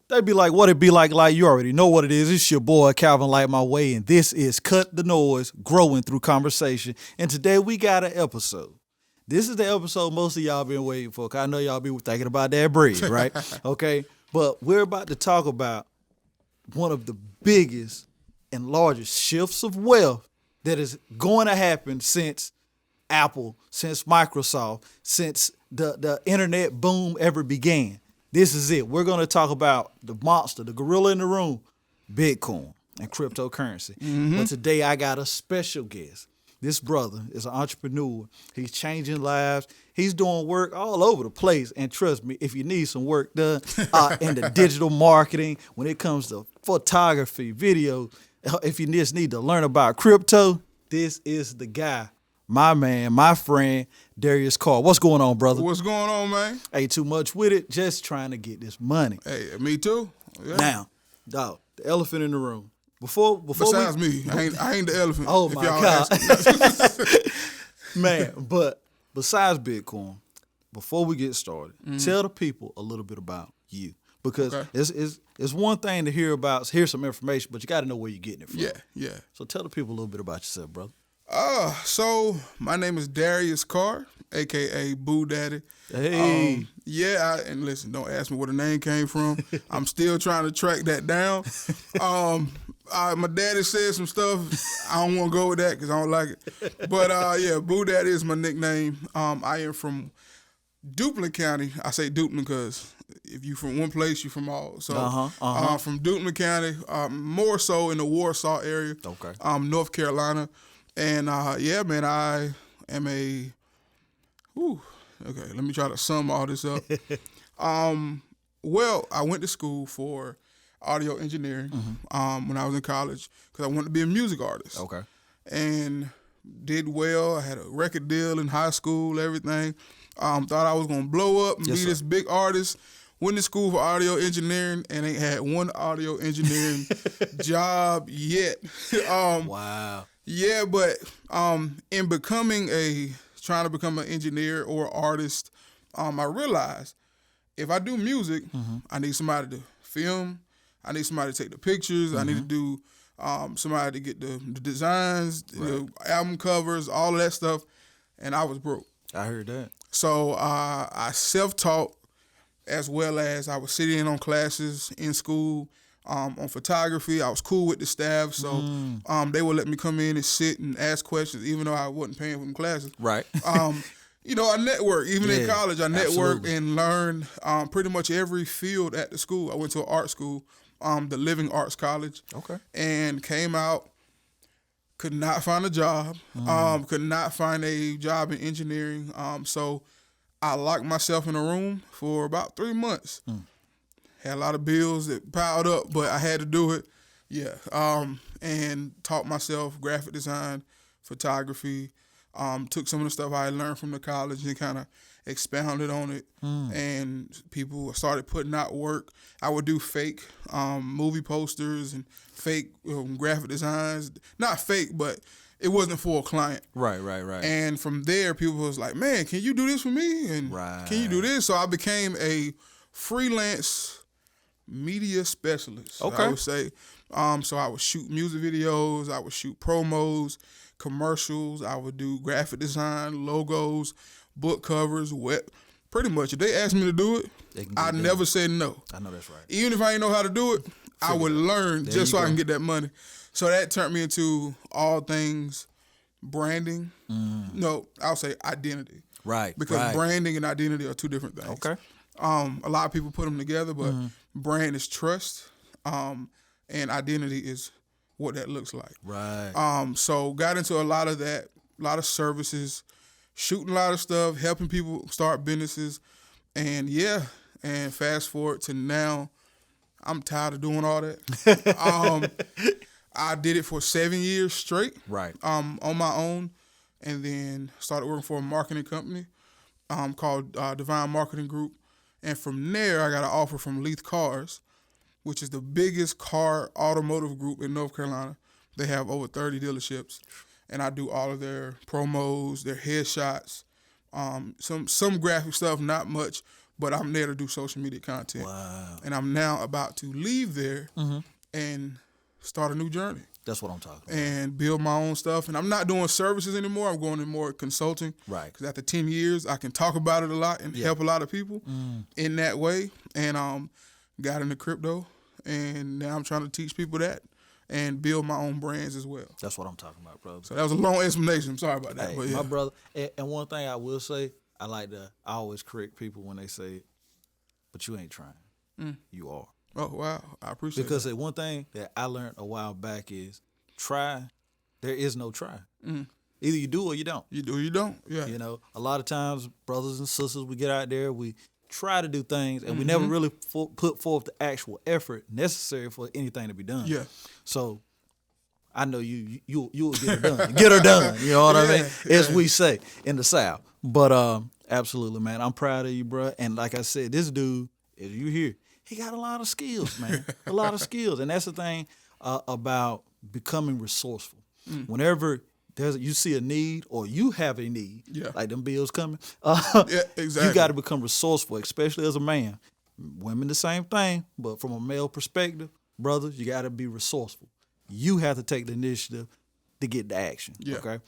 They be like, what it be like, you already know what it is. It's your boy, Calvin Light My Way, and this is Cut the Noise, Growing Through Conversation. And today we got an episode. This is the episode most of y'all been waiting for, because I know y'all be thinking about that bread, right? Okay? But we're about to talk about one of the biggest and largest shifts of wealth that is going to happen since Apple, since Microsoft, since the internet boom ever began. This is it. We're going to talk about the monster, the gorilla in the room, Bitcoin and cryptocurrency. Mm-hmm. But today I got a special guest. This brother is an entrepreneur. He's changing lives. He's doing work all over the place. And trust me, if you need some work done in the digital marketing, when it comes to photography, video, if you just need to learn about crypto, this is the guy. My man, my friend, Darius Carr. What's going on, brother? What's going on, man? Ain't too much with it. Just trying to get this money. Hey, me too. Yeah. Now, dog, the elephant in the room. Besides me, I ain't the elephant. Oh my God, man! But besides Bitcoin, before we get started, tell the people a little bit about you, because it's one thing to hear some information, but you got to know where you're getting it from. Yeah. So tell the people a little bit about yourself, brother. So my name is Darius Carr, aka Boo Daddy. Hey. And listen, don't ask me where the name came from. I'm still trying to track that down. My daddy said some stuff. I don't want to go with that because I don't like it. But Boo Daddy is my nickname. I am from Duplin County. I say Duplin because if you from one place, you from all. So from Duplin County, more so in the Warsaw area. Okay. North Carolina. And man, I am okay, let me try to sum all this up. Well, I went to school for audio engineering when I was in college because I wanted to be a music artist. Okay. And did well. I had a record deal in high school, everything. Thought I was going to blow up and be this big artist. Went to school for audio engineering and ain't had one audio engineering job yet. Wow. Yeah, but in trying to become an engineer or artist, I realized if I do music, I need somebody to film. I need somebody to take the pictures. I need to do somebody to get the designs, the album covers, all of that stuff. And I was broke. I heard that. So I self-taught, as well as I was sitting in on classes in school. On photography, I was cool with the staff, so they would let me come in and sit and ask questions, even though I wasn't paying for them classes. Right. I networked. Even in college, I networked and learned pretty much every field at the school. I went to an art school, the Living Arts College. Okay. And came out, could not find a job, could not find a job in engineering. So I locked myself in a room for about 3 months. Had a lot of bills that piled up, but I had to do it. Yeah. And taught myself graphic design, photography. Took some of the stuff I had learned from the college and kind of expounded on it. And people started putting out work. I would do fake movie posters and fake graphic designs. Not fake, but it wasn't for a client. Right. And from there, people was like, man, can you do this for me? And can you do this? So I became a freelance media specialist, I would say. So I would shoot music videos, I would shoot promos, commercials, I would do graphic design, logos, book covers, pretty much. If they asked me to do it, I never said no. I know that's right. Even if I didn't know how to do it, I would learn just so I can get that money. So that turned me into all things branding. No, I'll say identity. Right. Because branding and identity are two different things. Okay. A lot of people put them together, but brand is trust, and identity is what that looks like. Right. So got into a lot of that, a lot of services, shooting a lot of stuff, helping people start businesses, and fast forward to now, I'm tired of doing all that. I did it for 7 years straight. Right. On my own, and then started working for a marketing company called Divine Marketing Group. And from there, I got an offer from Leith Cars, which is the biggest car automotive group in North Carolina. They have over 30 dealerships, and I do all of their promos, their headshots, some graphic stuff, not much, but I'm there to do social media content. Wow. And I'm now about to leave there and start a new journey. That's what I'm talking about. And build my own stuff. And I'm not doing services anymore. I'm going in more consulting. Right. Because after 10 years, I can talk about it a lot and help a lot of people in that way. And got into crypto. And now I'm trying to teach people that and build my own brands as well. That's what I'm talking about, brother. So that was a long explanation. I'm sorry about that. Hey, but yeah. my brother, and one thing I will say, I always correct people when they say, but you ain't trying. You are. Oh, wow. I appreciate Because that. one thing that I learned a while back is try. There is no try. Either you do or you don't. You do or you don't. Yeah. You know, a lot of times, brothers and sisters, we get out there, we try to do things, and we never really put forth the actual effort necessary for anything to be done. Yeah. So I know you'll get her done. Get her done. You know what I mean? As we say in the South. But absolutely, man. I'm proud of you, bro. And like I said, this dude, as you hear, he got a lot of skills, man. A lot of skills. And that's the thing about becoming resourceful. Whenever you see a need or you have a need, like them bills coming, Yeah, exactly. you got to become resourceful, especially as a man. Women, the same thing, but from a male perspective, brothers, you got to be resourceful. You have to take the initiative to get the action. Yeah. Okay,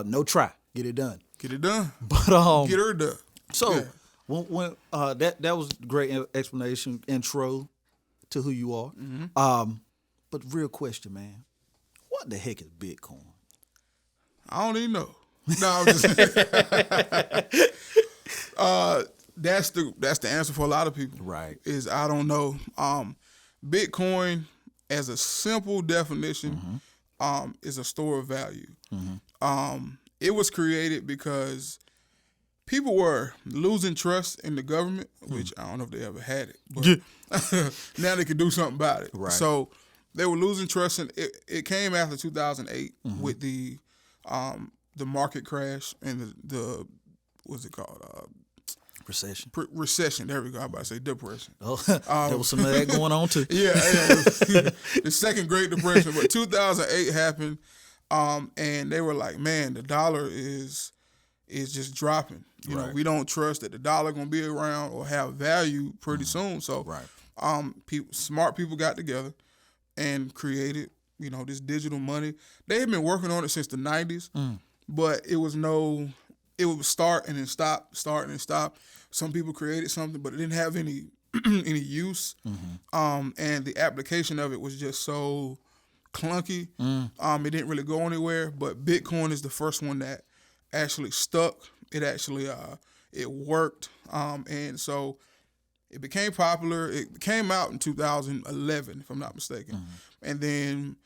no try, get it done. Get it done. But Get her done. so Yeah. when that was a great explanation, intro to who you are. But real question, man, what the heck is Bitcoin? I don't even know. No, I'm just that's the answer for a lot of people. Right. Is I don't know. Bitcoin, as a simple definition, is a store of value. It was created because people were losing trust in the government, which I don't know if they ever had it, but now they can do something about it. Right. So they were losing trust, and it came after 2008 with the market crash and the what's it called? Recession. Recession. There we go. I was about to say depression. Oh, there was some of that going on too. Yeah. The second Great Depression. But 2008 happened, and they were like, man, the dollar is just dropping. You know, we don't trust that the dollar gonna be around or have value pretty soon. So, smart people got together and created, you know, this digital money. They had been working on it since the 90s, but it would start and then stop, start and then stop. Some people created something, but it didn't have any any use. And the application of it was just so clunky. It didn't really go anywhere. But Bitcoin is the first one that actually stuck. It actually it worked. And so it became popular. It came out in 2011, if I'm not mistaken. And then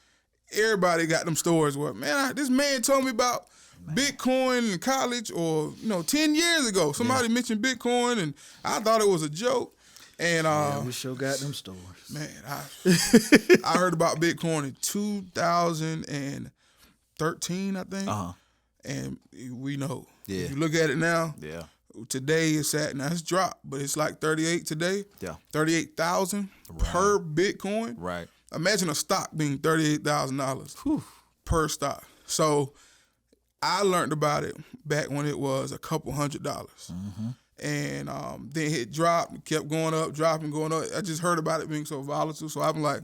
everybody got them stories where, man, this man told me about Bitcoin in college, or 10 years ago. Somebody mentioned Bitcoin, and I thought it was a joke. And we sure got them stories. man, I heard about Bitcoin in 2013, I think. And we know. Yeah. If you look at it now, Yeah. today it's it's dropped, but it's like 38 today. Yeah. 38,000 per Bitcoin. Right. Imagine a stock being $38,000 per stock. So I learned about it back when it was a couple $100. And then it dropped, kept going up, dropping, going up. I just heard about it being so volatile, so I'm like,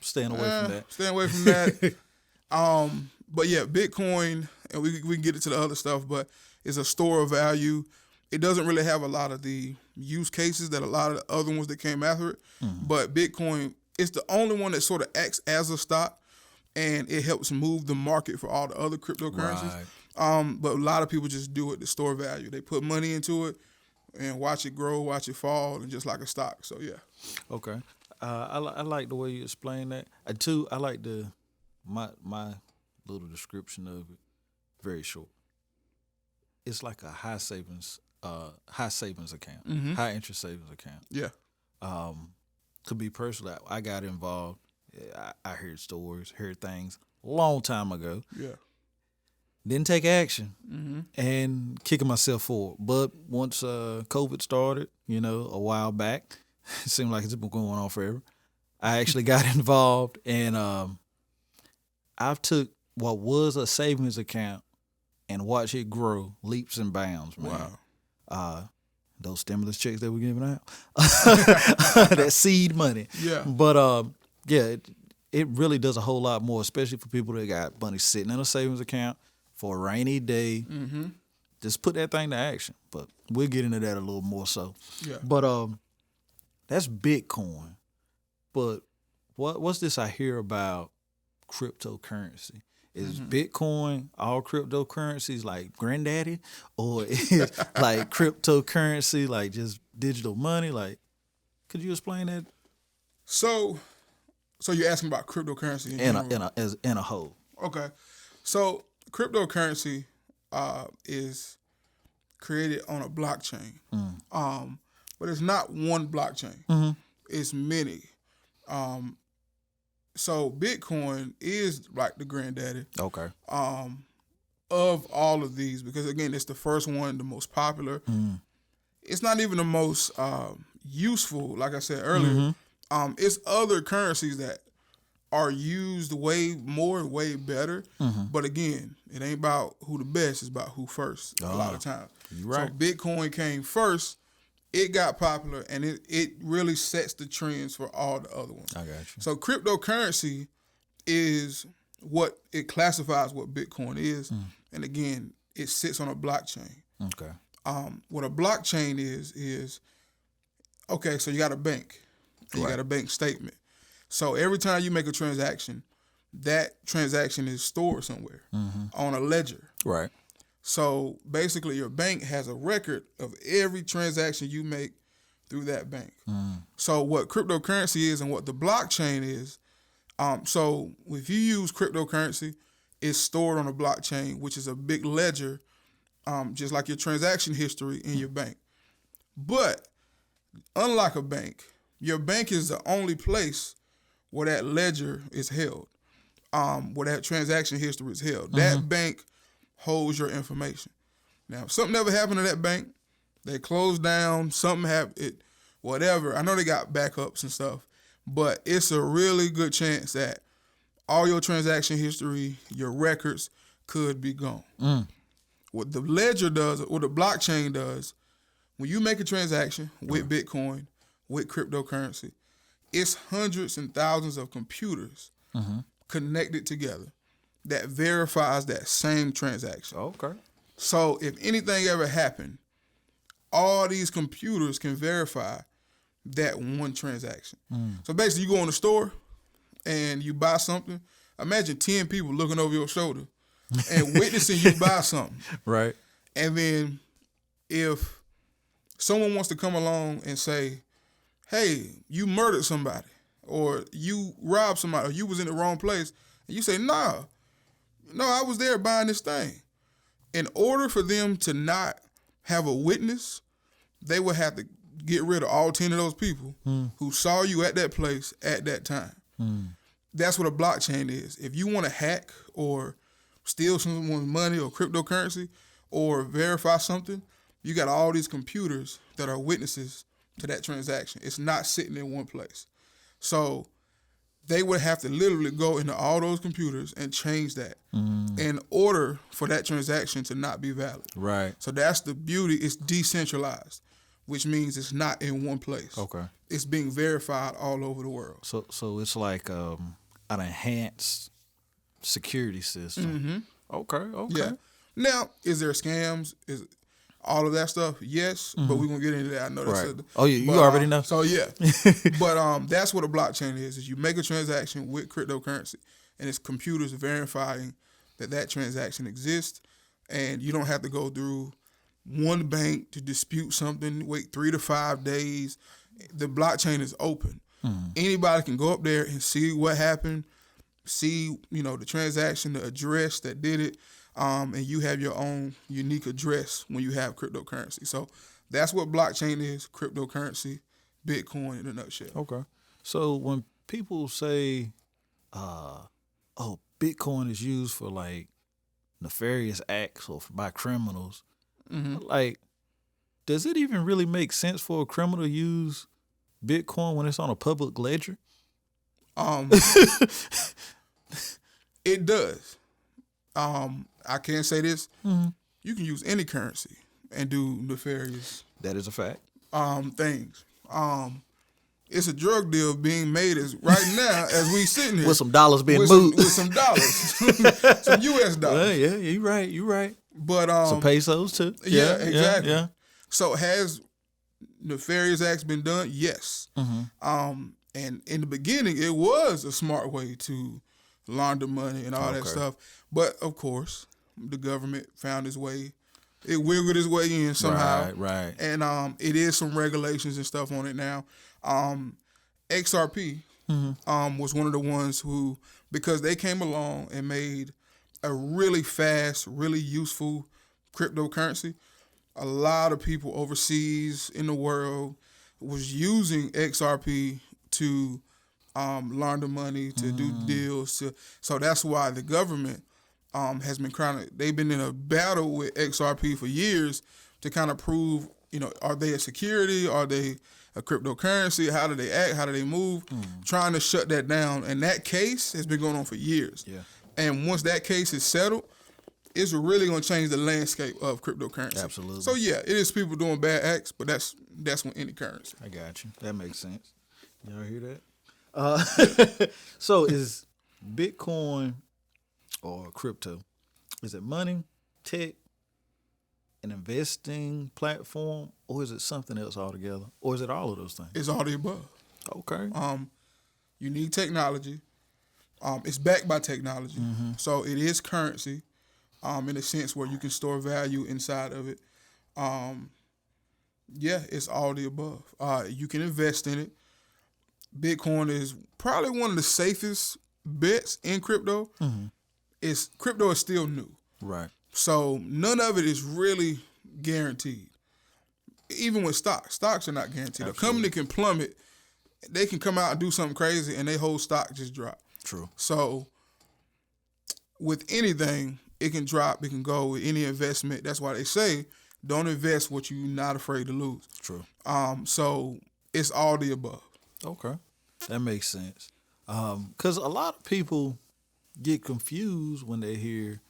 staying away from that. Staying away from that. But yeah, Bitcoin, and we can get into the other stuff, but it's a store of value. It doesn't really have a lot of the use cases that a lot of the other ones that came after it. But Bitcoin is the only one that sort of acts as a stock, and it helps move the market for all the other cryptocurrencies. But a lot of people just do it to store value. They put money into it and watch it grow, watch it fall, and just like a stock. So yeah. Okay. I like the way you explain that. I like my little description of it. Very short. It's like a high savings account, high interest savings account. Yeah. To be personal, I got involved. I heard stories, heard things a long time ago. Yeah. Didn't take action and kicking myself forward. But once COVID started, a while back, it seemed like it's been going on forever. I actually got involved, and I've took what was a savings account and watched it grow leaps and bounds, man. Wow. those stimulus checks that we're giving out, that seed money. Yeah. But yeah, it really does a whole lot more, especially for people that got money sitting in a savings account for a rainy day. Mm-hmm. Just put that thing to action. But we'll get into that a little more so. Yeah. But that's Bitcoin. But what's this I hear about cryptocurrency? Is Bitcoin all cryptocurrencies like granddaddy, or is like cryptocurrency like just digital money? Like, could you explain that So you're asking about cryptocurrency in a whole? Okay. So cryptocurrency is created on a blockchain. But it's not one blockchain. It's many. So Bitcoin is like the granddaddy Okay. of all of these because, again, it's the first one, the most popular. It's not even the most useful, like I said earlier. It's other currencies that are used way more, way better. But again, it ain't about who the best, it's about who first a lot of times. You're right. So Bitcoin came first, it got popular, and it really sets the trends for all the other ones. I got you. So cryptocurrency is what it classifies what Bitcoin is. And again, it sits on a blockchain. Okay. What a blockchain is okay, so you got a bank. You got a bank statement. So every time you make a transaction, that transaction is stored somewhere on a ledger. Right. So basically your bank has a record of every transaction you make through that bank. So what cryptocurrency is and what the blockchain is, so if you use cryptocurrency, it's stored on a blockchain, which is a big ledger, just like your transaction history in your bank. But unlike a bank, your bank is the only place where that ledger is held, where that transaction history is held. That bank holds your information. Now, if something ever happened to that bank, they closed down, something happened, whatever. I know they got backups and stuff, but it's a really good chance that all your transaction history, your records could be gone. What the ledger does, what the blockchain does, when you make a transaction with Bitcoin, with cryptocurrency, it's hundreds and thousands of computers connected together that verifies that same transaction. Okay. So if anything ever happened, all these computers can verify that one transaction. So basically, you go in the store and you buy something. Imagine 10 people looking over your shoulder and witnessing you buy something. Right. And then if someone wants to come along and say, hey, you murdered somebody, or you robbed somebody, or you was in the wrong place, and you say, no, I was there buying this thing. In order for them to not have a witness, they would have to get rid of all 10 of those people who saw you at that place at that time. That's what a blockchain is. If you want to hack or steal someone's money or cryptocurrency or verify something, you got all these computers that are witnesses to that transaction. It's not sitting in one place. So they would have to literally go into all those computers and change that in order for that transaction to not be valid. Right. So that's the beauty. It's decentralized, which means it's not in one place. Okay. It's being verified all over the world. So it's like an enhanced security system. Okay. Yeah. Now, is there scams? Is all of that stuff? Yes, but we're gonna get into that. I know that's Right. You already know. So yeah, but that's what a blockchain is you make a transaction with cryptocurrency, and it's computers verifying that transaction exists, and you don't have to go through one bank to dispute something. Wait 3 to 5 days. The blockchain is open. Anybody can go up there and see what happened, see the transaction, the address that did it. And you have your own unique address when you have cryptocurrency. So that's what blockchain is, cryptocurrency, Bitcoin in a nutshell. Okay. So when people say, Bitcoin is used for like nefarious acts or by criminals, like, does it even really make sense for a criminal to use Bitcoin when it's on a public ledger? It does. I can say this. You can use any currency and do nefarious That is a fact. Things. It's a drug deal being made right now as we sitting here With some dollars being with moved. with some dollars, some U.S. dollars. Yeah, you right. You right. But Some pesos too. yeah, exactly. Yeah. So has nefarious acts been done? Yes. Mm-hmm. And in the beginning, it was a smart way to launder money and all that stuff. But of course, the government found its way. It wiggled its way in somehow. Right. And it is some regulations and stuff on it now. XRP was one of the ones who, because they came along and made a really fast, really useful cryptocurrency, a lot of people overseas in the world was using XRP to launder money, to do deals. So that's why the government has been they've been in a battle with XRP for years to kind of prove, are they a security? Are they a cryptocurrency? How do they act? How do they move? Trying to shut that down. And that case has been going on for years. Yeah. And once that case is settled, it's really going to change the landscape of cryptocurrency. Absolutely. So yeah, it is people doing bad acts, but that's with any currency. I got you. That makes sense. Y'all hear that? So is Bitcoin or crypto, is it money, tech, an investing platform, or is it something else altogether? Or is it all of those things? It's all the above. Okay. You need technology. It's backed by technology. Mm-hmm. So it is currency in a sense where you can store value inside of it. Yeah, it's all the above. You can invest in it. Bitcoin is probably one of the safest bets in crypto. Mm-hmm. Crypto is still new. Right. So none of it is really guaranteed. Even with stocks are not guaranteed. Absolutely. A company can plummet. They can come out and do something crazy and their whole stock just drop. True. So with anything, it can drop, it can go with any investment. That's why they say don't invest what you're not afraid to lose. True. So it's all the above. Okay. That makes sense. Because a lot of people get confused when they hear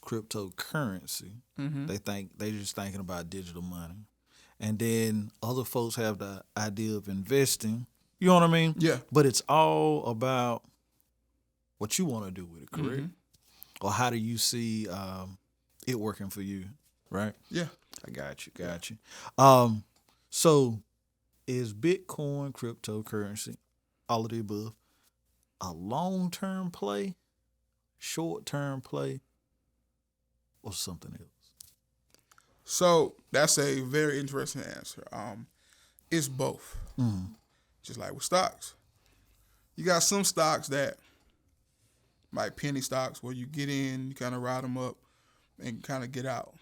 cryptocurrency. Mm-hmm. They just thinking about digital money. And then other folks have the idea of investing. You know what I mean? Yeah. But it's all about what you want to do with it, correct? Mm-hmm. Or how do you see it working for you, right? Yeah. I got you. So is Bitcoin, cryptocurrency, all of the above, a long-term play, short-term play, or something else? So that's a very interesting answer. It's both. Mm-hmm. Just like with stocks. You got some stocks that, like penny stocks, where you get in, you kind of ride them up and kind of get out.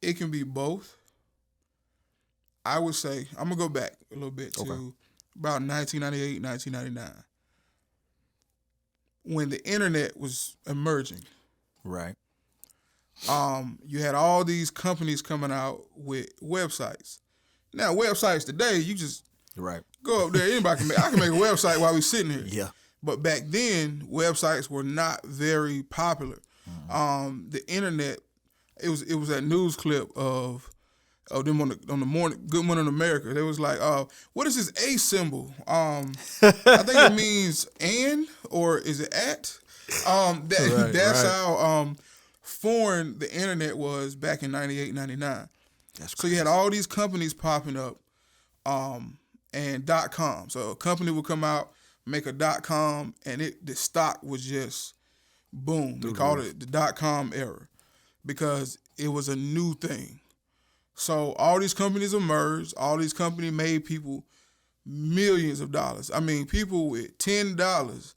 It can be both. I would say, I'm going to go back a little bit to about 1998, 1999, when the internet was emerging. Right. You had all these companies coming out with websites. Now, websites today, you just go up there. Anybody can I can make a website while we're sitting here. Yeah. But back then, websites were not very popular. Mm-hmm. The internet, it was that news clip of them on the morning Good Morning America. They was like, what is this A symbol? I think it means and, or is it at? That's how foreign the internet was back in 98, 99. So you had all these companies popping up and .com. So a company would come out, make a .com, and the stock was just boom. They called it the .com era because it was a new thing. So all these companies emerged. All these companies made people millions of dollars. I mean, people with $10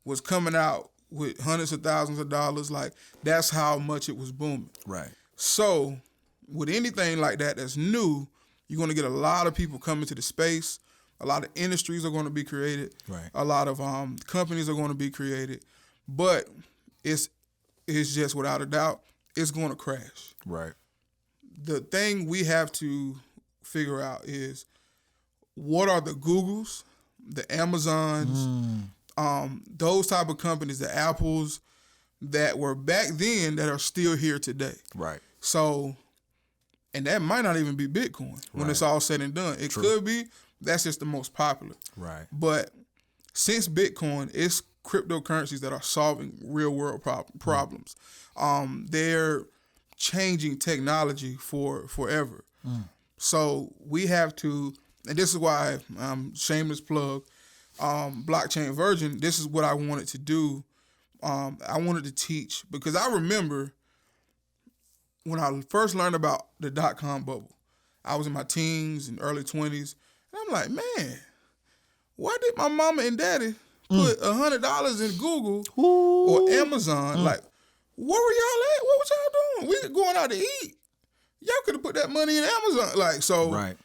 was coming out with hundreds of thousands of dollars. Like, that's how much it was booming. Right. So with anything like that that's new, you're going to get a lot of people coming to the space. A lot of industries are going to be created. Right. A lot of companies are going to be created. But it's just without a doubt, it's going to crash. Right. The thing we have to figure out is what are the Googles, the Amazons, those type of companies, the Apples that were back then that are still here today. Right. So And that might not even be Bitcoin when it's all said and done. It could be. That's just the most popular. Right. But since Bitcoin, it's cryptocurrencies that are solving real world problems. They're changing technology for forever. So we have to, and this is why, shameless plug, Blockchain Virgin, this is what I wanted to do. I wanted to teach, because I remember when I first learned about the .com bubble, I was in my teens and early 20s, and I'm like, man, why did my mama and daddy put $100 in Google or Amazon? Like, where were y'all at? What was y'all doing? We going out to eat. Y'all could have put that money in Amazon. Like, so Right.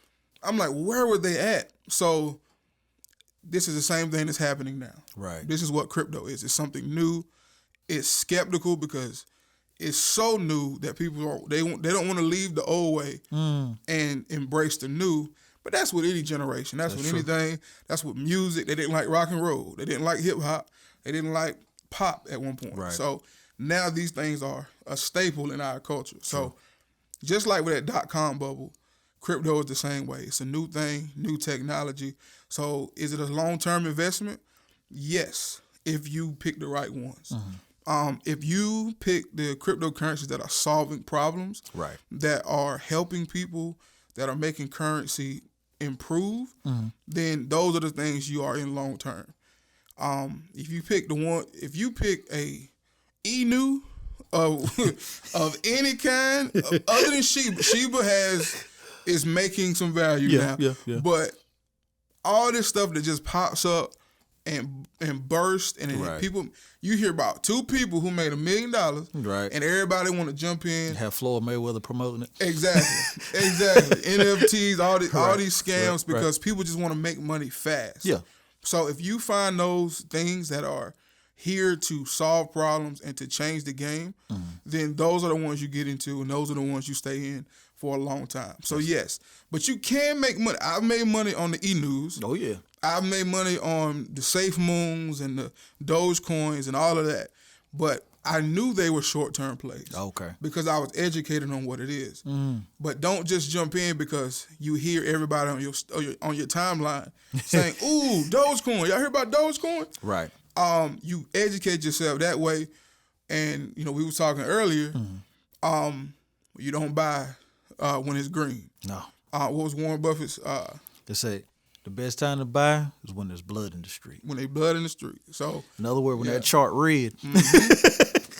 I'm like, where were they at? So this is the same thing that's happening now. Right. This is what crypto is. It's something new. It's skeptical because it's so new that people they don't want to leave the old way and embrace the new. But that's with any generation. That's with anything. That's with music. They didn't like rock and roll. They didn't like hip hop. They didn't like pop at one point. Right. So now these things are a staple in our culture. So just like with that .com bubble, crypto is the same way. It's a new thing, new technology. So is it a long-term investment? Yes, if you pick the right ones. If you pick the cryptocurrencies that are solving problems, Right. that are helping people, that are making currency improve, then those are the things you are in long term. If you pick a Inu of any kind, other than Shiba is making some value now. Yeah. But all this stuff that just pops up and burst, and Right. people, you hear about two people who made $1 million, Right. and everybody want to jump in. Have Floyd Mayweather promoting it. Exactly. NFTs, all these scams, because people just want to make money fast. Yeah. So if you find those things that are here to solve problems and to change the game, then those are the ones you get into, and those are the ones you stay in for a long time. So yes, but you can make money. I've made money on the e-news. Oh yeah. I've made money on the Safe Moons and the Dogecoins and all of that. But I knew they were short-term plays. Okay. Because I was educated on what it is. But don't just jump in because you hear everybody on your timeline saying, "Ooh, Dogecoin. Y'all hear about Dogecoin?" Right. You educate yourself that way. And, we were talking earlier, you don't buy when it's green. No. What was Warren Buffett's? They say the best time to buy is when there's blood in the street. When they blood in the street. So, In other words, when that chart red.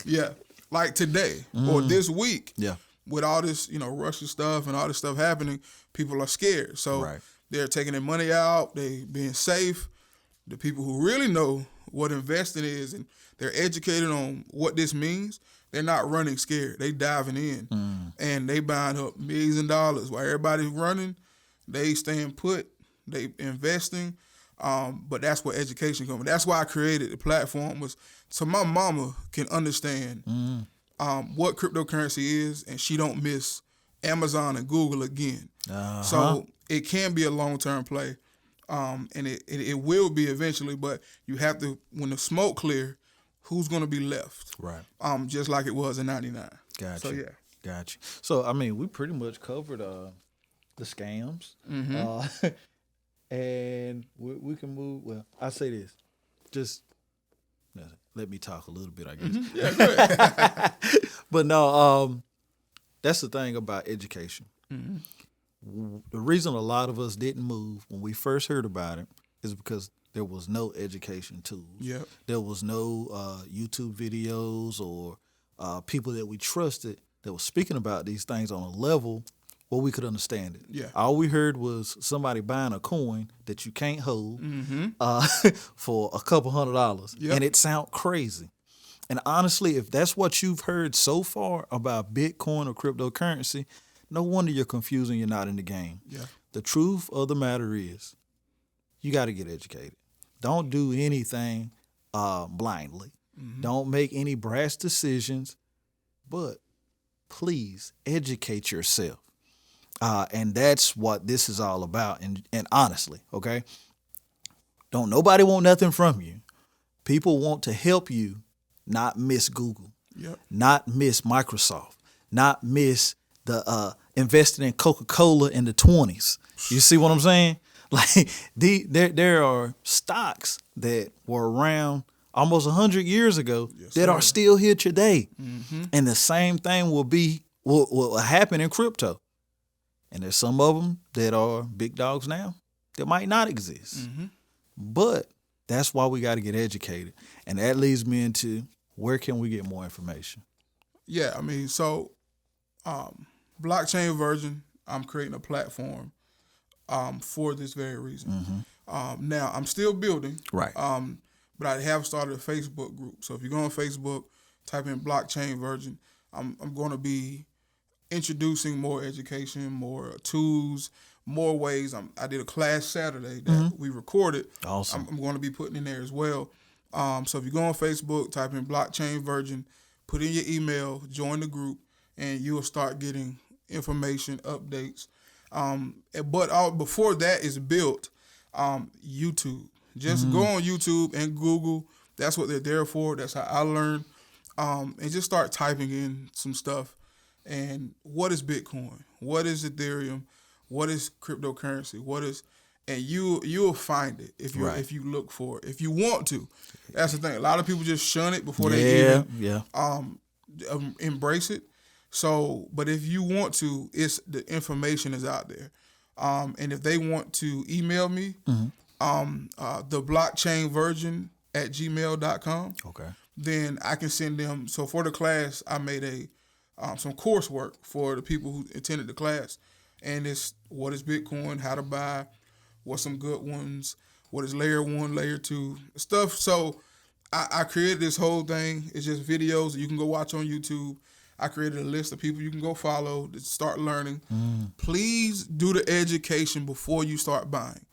yeah, like today or this week, Yeah. with all this, Russia stuff and all this stuff happening, people are scared. So Right. they're taking their money out, they being safe. The people who really know what investing is and they're educated on what this means, they're not running scared. They diving in and they buying up millions of dollars while everybody's running. They staying put. They investing. But that's where education comes. That's why I created the platform, was so my mama can understand what cryptocurrency is, and she don't miss Amazon and Google again. So it can be a long-term play, and it will be eventually. But you have to, when the smoke clear, who's going to be left? Right. Just like it was in '99. Gotcha. So yeah. Gotcha. So we pretty much covered the scams. And we can move. Well, I say this, just let me talk a little bit, I guess. Yeah, go ahead. But no, that's the thing about education. The reason a lot of us didn't move when we first heard about it is because there was no education tools. Yep. There was no YouTube videos or people that we trusted that was speaking about these things on a level where we could understand it. Yeah. All we heard was somebody buying a coin that you can't hold for a couple $100. Yep. And it sounds crazy. And honestly, if that's what you've heard so far about Bitcoin or cryptocurrency, no wonder you're confused and you're not in the game. Yeah. The truth of the matter is you got to get educated. Don't do anything blindly. Don't make any brash decisions, but please educate yourself. And that's what this is all about. And honestly, okay, don't nobody want nothing from you. People want to help you not miss Google, Yep. not miss Microsoft, not miss invested in Coca-Cola in the 20s. You see what I'm saying? Like there are stocks that were around almost 100 years ago that are still here today. And the same thing will happen in crypto. And there's some of them that are big dogs now that might not exist. But that's why we got to get educated. And that leads me into, where can we get more information? Yeah, I mean, so blockchain version, I'm creating a platform for this very reason. Now, I'm still building. Right. But I have started a Facebook group. So if you go on Facebook, type in blockchain version, I'm going to be introducing more education, more tools, more ways. I did a class Saturday that we recorded. Awesome. I'm going to be putting in there as well. So if you go on Facebook, type in blockchain version, put in your email, join the group, and you'll start getting information, updates. But before that is built, YouTube. Just go on YouTube and Google. That's what they're there for. That's how I learned. And just start typing in some stuff. And what is Bitcoin? What is Ethereum? What is cryptocurrency? And you'll find it if you look for it. If you want to. That's the thing. A lot of people just shun it before they even embrace it. So, but if you want to, the information is out there. And if they want to email me, the blockchain version at gmail.com. Okay. Then I can send them. So for the class, I made some coursework for the people who attended the class. And it's what is Bitcoin, how to buy, what's some good ones, what is layer 1, layer 2, stuff. So I created this whole thing. It's just videos that you can go watch on YouTube. I created a list of people you can go follow to start learning. Please do the education before you start buying.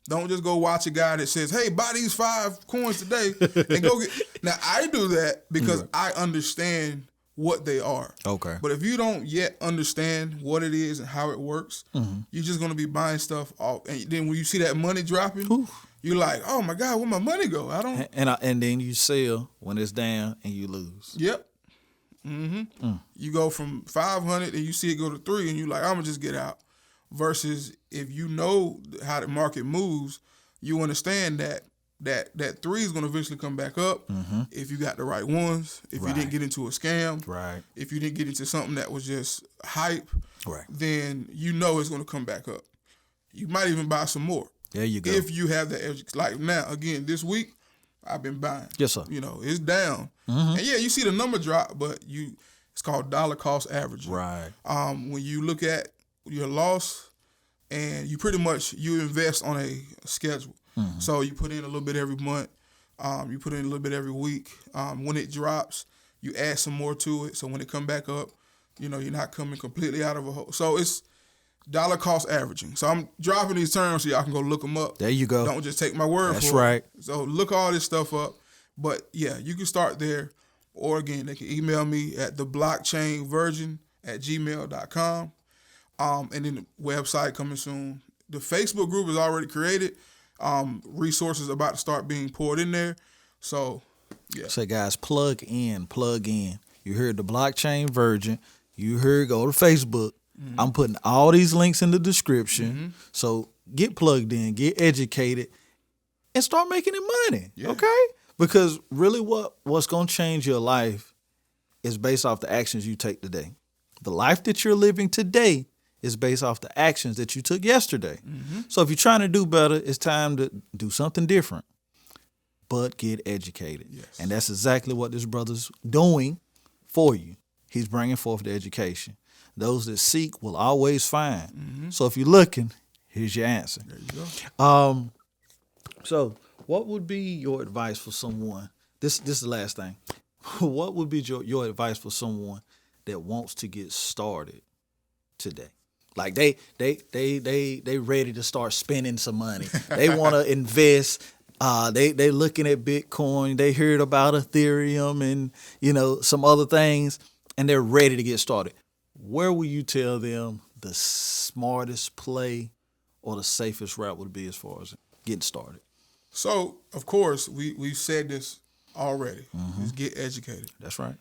Don't just go watch a guy that says, hey, buy these 5 coins today and go get. Now, I do that because I understand what they are. Okay. But if you don't yet understand what it is and how it works, you're just going to be buying stuff off. And then when you see that money dropping, you're like, oh, my God, where my money go? I don't. And then you sell when it's down and you lose. Yep. You go from 500 and you see it go to 3 and you're like, I'm going to just get out. Versus if you know how the market moves, you understand that 3 is going to eventually come back up if you got the right ones, if you didn't get into a scam, if you didn't get into something that was just hype, then you know it's going to come back up. You might even buy some more. There you go. If you have that edge. Like now, again, this week, I've been buying. Yes, sir. You know, it's down. And yeah, you see the number drop, but it's called dollar cost averaging. Right. When you look at your loss and you invest on a schedule. So you put in a little bit every month. You put in a little bit every week. When it drops, you add some more to it. So when it come back up, you're not coming completely out of a hole. So it's dollar cost averaging. So I'm dropping these terms so y'all can go look them up. There you go. Don't just take my word for it. That's right. So look all this stuff up. But yeah, you can start there. Or again, they can email me at theblockchainversion@gmail.com. And then the website coming soon. The Facebook group is already created. Resources about to start being poured in there. So, yeah. So, guys, plug in. You heard the blockchain version. You heard go to Facebook. I'm putting all these links in the description. So get plugged in, get educated, and start making it money. Yeah. Okay? Because really what's going to change your life is based off the actions you take today. The life that you're living today is based off the actions that you took yesterday. So if you're trying to do better, it's time to do something different. But get educated. Yes. And that's exactly what this brother's doing for you. He's bringing forth the education. Those that seek will always find. So if you're looking, here's your answer. There you go. So what would be your advice for someone? This is the last thing. What would be your advice for someone that wants to get started today? Like they ready to start spending some money. They want to invest. They looking at Bitcoin. They heard about Ethereum and some other things, and they're ready to get started. Where will you tell them the smartest play or the safest route would be as far as getting started? So, of course, we've said this already. Is get educated. That's right.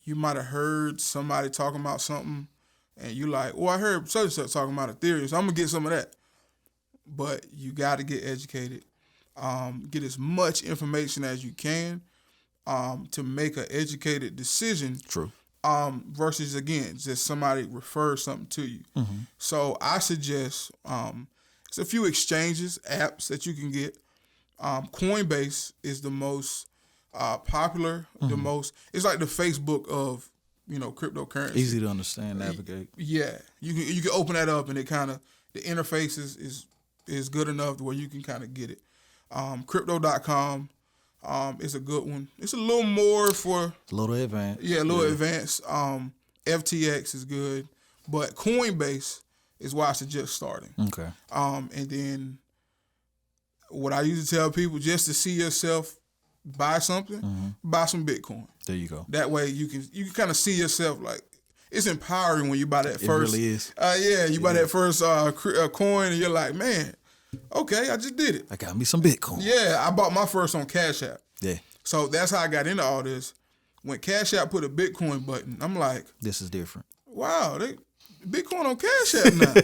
You might have heard somebody talking about something and you like, I heard such and such talking about Ethereum, so I'm gonna get some of that. But you got to get educated. Get as much information as you can to make an educated decision. True. Versus, again, just somebody refers something to you. Mm-hmm. So I suggest it's a few exchanges, apps that you can get. Coinbase is the most popular, the most. It's like the Facebook of cryptocurrency. Easy to understand, navigate. Yeah, you can open that up and it kind of the interface is good enough to where you can kind of get it. Crypto.com is a good one. It's a little more for a little advanced. Yeah, a little advanced. FTX is good, but Coinbase is why I suggest starting. Okay. And then what I usually tell people, just to see yourself buy something, buy some Bitcoin. There you go. That way you can kind of see yourself like it's empowering when you buy that first. It really is. You buy that first coin and you're like, man, okay, I just did it. I got me some Bitcoin. Yeah, I bought my first on Cash App. Yeah. So that's how I got into all this. When Cash App put a Bitcoin button, I'm like, this is different. Wow, Bitcoin on Cash App now.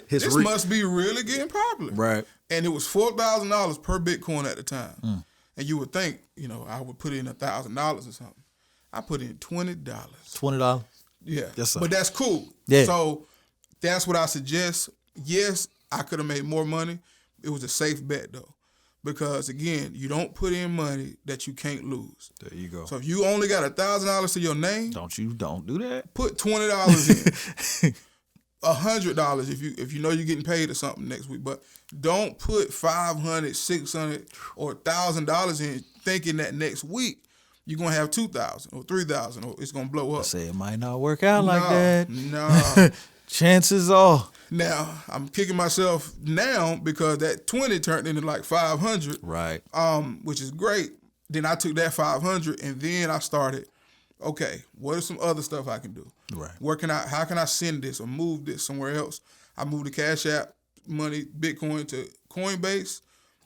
This must be really getting popular. Right. And it was $4,000 per Bitcoin at the time. And you would think, I would put in $1,000 or something. I put in $20. $20? Yeah. Yes, sir. But that's cool. Yeah. So that's what I suggest. Yes, I could have made more money. It was a safe bet though. Because again, you don't put in money that you can't lose. There you go. So if you only got $1,000 to your name, don't do that. Put $20 in. $100 if you know you're getting paid or something next week. But don't put $500, $600, or $1,000 in thinking that next week you're gonna have $2,000 or $3,000 or it's gonna blow up. I say it might not work out like that. No. Chances are. Now I'm kicking myself now because that 20 turned into like 500. Right. Which is great. Then I took that 500 and then I started. Okay, what are some other stuff I can do? Right. How can I send this or move this somewhere else? I moved the Cash App money, Bitcoin to Coinbase,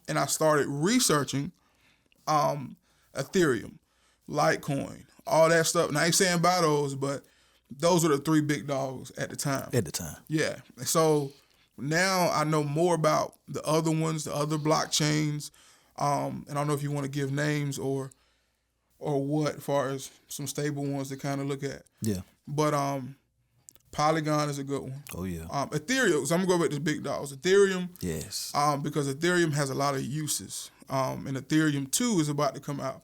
and I started researching Ethereum, Litecoin, all that stuff. And I ain't saying buy those, but those are the three big dogs at the time. Yeah. So now I know more about the other ones, the other blockchains. And I don't know if you want to give names or what, as far as some stable ones to kind of look at. Yeah. But Polygon is a good one. Oh yeah. Ethereum. So I'm gonna go back to the big dogs. Ethereum. Yes. Because Ethereum has a lot of uses. And Ethereum 2 is about to come out.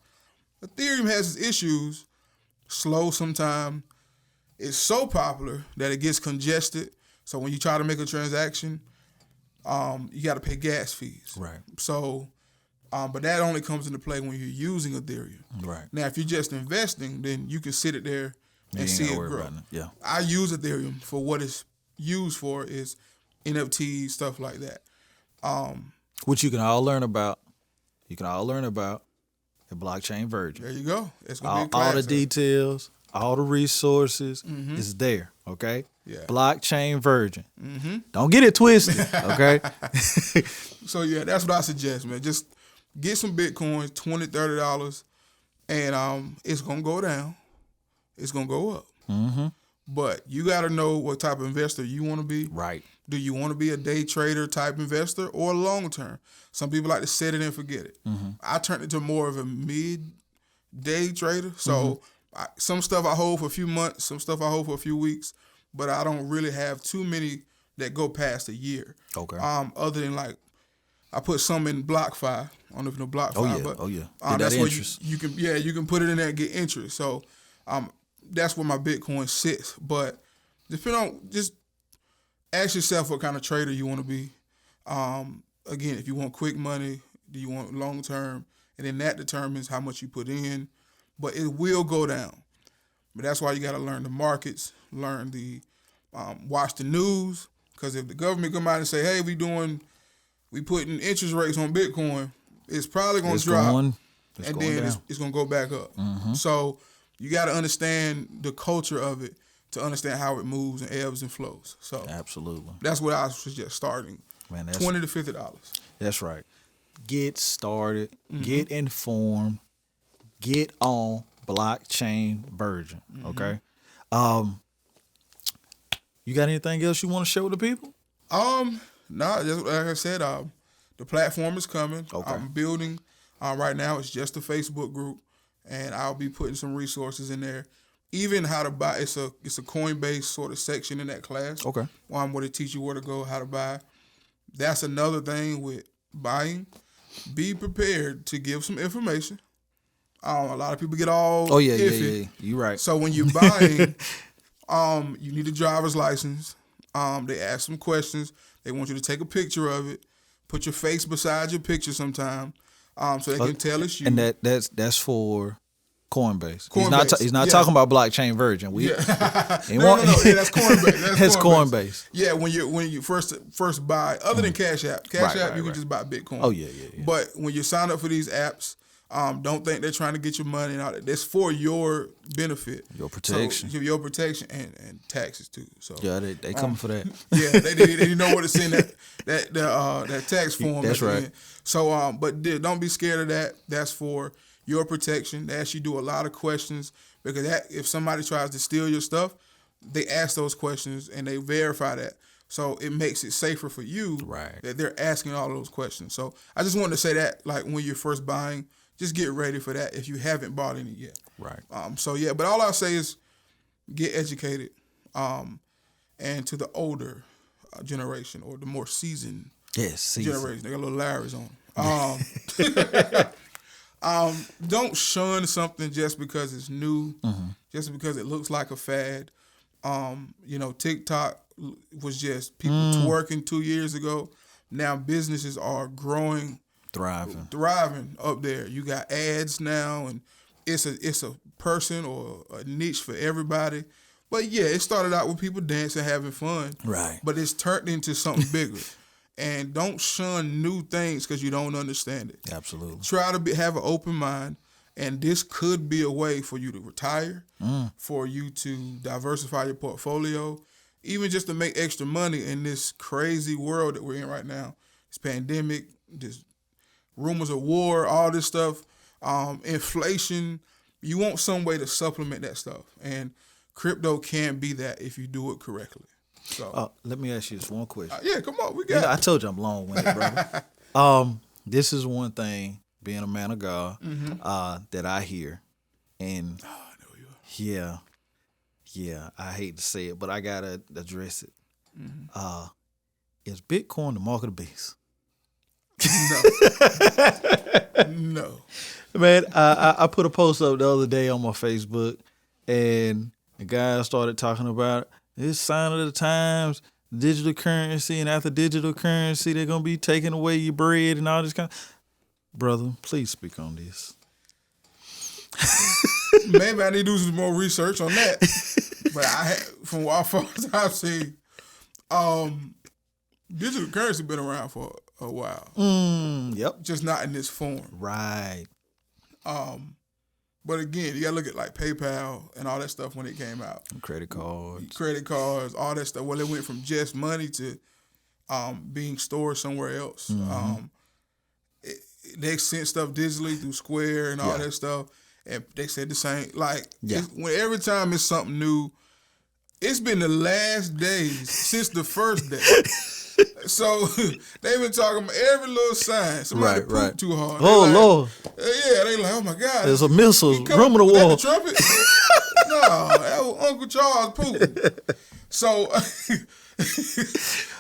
Ethereum has its issues, slow sometimes. It's so popular that it gets congested. So when you try to make a transaction, you got to pay gas fees. Right. So, but that only comes into play when you're using Ethereum. Right. Now, if you're just investing, then you can sit it there and see it grow. Yeah. I use Ethereum for what it's used for is NFTs, stuff like that. Which you can all learn about. You can all learn about the Blockchain Virgin. There you go. It's gonna be a class, all the details, all the resources is there. Okay. Yeah. Blockchain Virgin. Don't get it twisted. Okay. So yeah, that's what I suggest, man. Just get some Bitcoins, $20, $30, and it's gonna go down. It's gonna go up. But you got to know what type of investor you want to be. Right. Do you want to be a day trader type investor or long term? Some people like to set it and forget it. I turned it to more of a mid-day trader. So some stuff I hold for a few months, some stuff I hold for a few weeks, but I don't really have too many that go past a year. Okay. Other than like, I put some in BlockFi. I don't know if you know BlockFi, but that's where you can put it in there and get interest. So that's where my Bitcoin sits. But depending on, just ask yourself what kind of trader you want to be. Again, if you want quick money, do you want long term? And then that determines how much you put in. But it will go down. But that's why you got to learn the markets, learn the, watch the news. Because if the government come out and say, hey, we putting interest rates on Bitcoin, it's probably going to drop. And then it's going to go back up. So you got to understand the culture of it to understand how it moves and ebbs and flows. So absolutely, that's what I suggest starting. Man, $20 to $50. That's right. Get started. Get informed. Get on Blockchain Virgin. Okay. You got anything else you want to share with the people? No, just like I said, the platform is coming. Okay. I'm building. Right now, it's just a Facebook group, and I'll be putting some resources in there. Even how to buy. It's a Coinbase sort of section in that class. Okay. Where I'm going to teach you where to go, how to buy. That's another thing with buying. Be prepared to give some information. A lot of people get all iffy. Yeah. You're right. So when you're buying, you need a driver's license. They ask some questions. They want you to take a picture of it. Put your face beside your picture sometime, so they can tell it's you. And that's for Coinbase. Coinbase. He's not talking about blockchain Virgin. No. Yeah, that's Coinbase. That's Coinbase. Yeah, when you first buy, other than Cash App, you can just buy Bitcoin. Oh yeah. But when you sign up for these apps, don't think they're trying to get your money and all that. That's for your benefit, your protection, so, your protection and taxes too. So yeah, they coming for that. Yeah, they know what it's in that tax form. That's right. In. So but don't be scared of that. That's for your protection. They ask you do a lot of questions because if somebody tries to steal your stuff, they ask those questions and they verify that. So it makes it safer for you that they're asking all those questions. So I just wanted to say that, like when you're first buying, just get ready for that if you haven't bought any yet. Right. But all I'll say is get educated. And to the older generation or the more seasoned generation, they got little Larrys on. Don't shun something just because it's new, just because it looks like a fad. TikTok was just people twerking 2 years ago. Now businesses are growing, thriving up there. You got ads now, and it's a person or a niche for everybody. But yeah, it started out with people dancing, having fun. Right. But it's turned into something bigger. And don't shun new things because you don't understand it. Absolutely. Try to have an open mind, and this could be a way for you to retire, for you to diversify your portfolio, even just to make extra money in this crazy world that we're in right now. This pandemic, this rumors of war, all this stuff, inflation. You want some way to supplement that stuff. And crypto can be that if you do it correctly. So let me ask you this one question. Yeah, come on, we got it. I told you I'm long-winded, brother. This is one thing, being a man of God, that I hear, and I know you are. yeah, I hate to say it, but I gotta address it. Is Bitcoin the mark of the beast? No. Man, I put a post up the other day on my Facebook, and the guy started talking about this sign of the times, digital currency, and after digital currency, they're going to be taking away your bread and all this kind of... Brother, please speak on this. Maybe I need to do some more research on that. But from what I've seen, digital currency been around for a while. Yep. Just not in this form. Right. But again, you gotta look at like PayPal and all that stuff when it came out. Credit cards, all that stuff. Well, it went from just money to being stored somewhere else. They sent stuff digitally through Square and all that stuff, and they said the same. Like every time it's something new, it's been the last days since the first day. So they've been talking about every little sign. Somebody pooped too hard. Oh, like, Lord. Yeah, they like, oh my God. There's a missile. Room in the wall. The trumpet? No, that was Uncle Charles pooping. So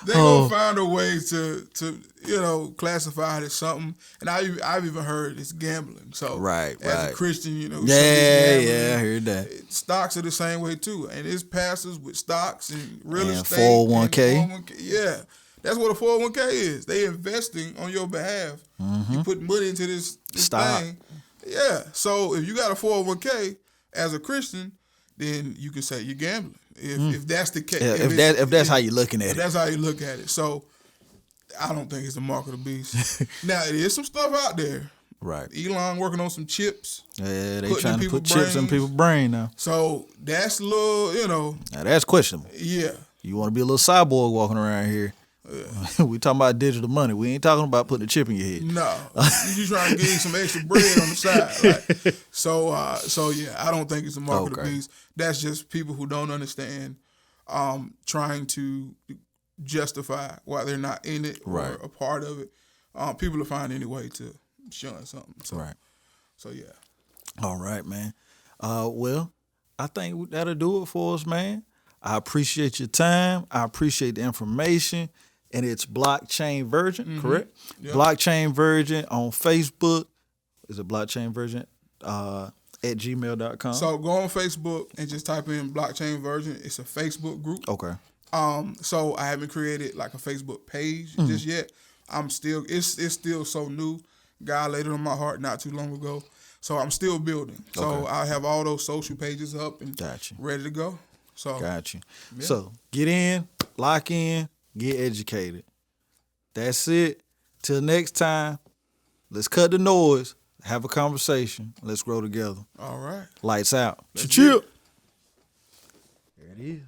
they're going to find a way to classify it as something. And I've even heard it's gambling. So as a Christian, I heard that. Stocks are the same way too. And it's pastors with stocks and real estate. 401k. Yeah. That's what a 401k is. They investing on your behalf. You put money into this thing. Yeah. So if you got a 401k as a Christian, then you can say you're gambling. If that's the case. Yeah, if that's how you're looking at it. That's how you look at it. So I don't think it's the mark of the beast. Now, there is some stuff out there. Right. Elon working on some chips. Yeah, they trying to put chips in people's brain now. So that's a little, Now that's questionable. Yeah. You want to be a little cyborg walking around here. We talking about digital money. We ain't talking about putting a chip in your head. No, you just trying to get some extra bread on the side. Right? So yeah, I don't think it's a mark of the beast. That's just people who don't understand trying to justify why they're not in it or Right. a part of it. People will find any way to shun something. So, Right. So yeah. All right, man. Well, I think that'll do it for us, man. I appreciate your time. I appreciate the information. And it's Blockchain Virgin, correct? Yep. Blockchain Virgin on Facebook. Is it Blockchain Virgin at gmail.com? So go on Facebook and just type in Blockchain Virgin. It's a Facebook group. Okay. So I haven't created like a Facebook page just yet. It's still so new. God laid it on my heart not too long ago. So I'm still building. So Okay. I have all those social pages up and Got you. ready to go. So Got you. So get in, lock in, get educated. That's it. Till next time, let's cut the noise, have a conversation, let's grow together. all right. Lights out. Let's Chill. get it. There it is.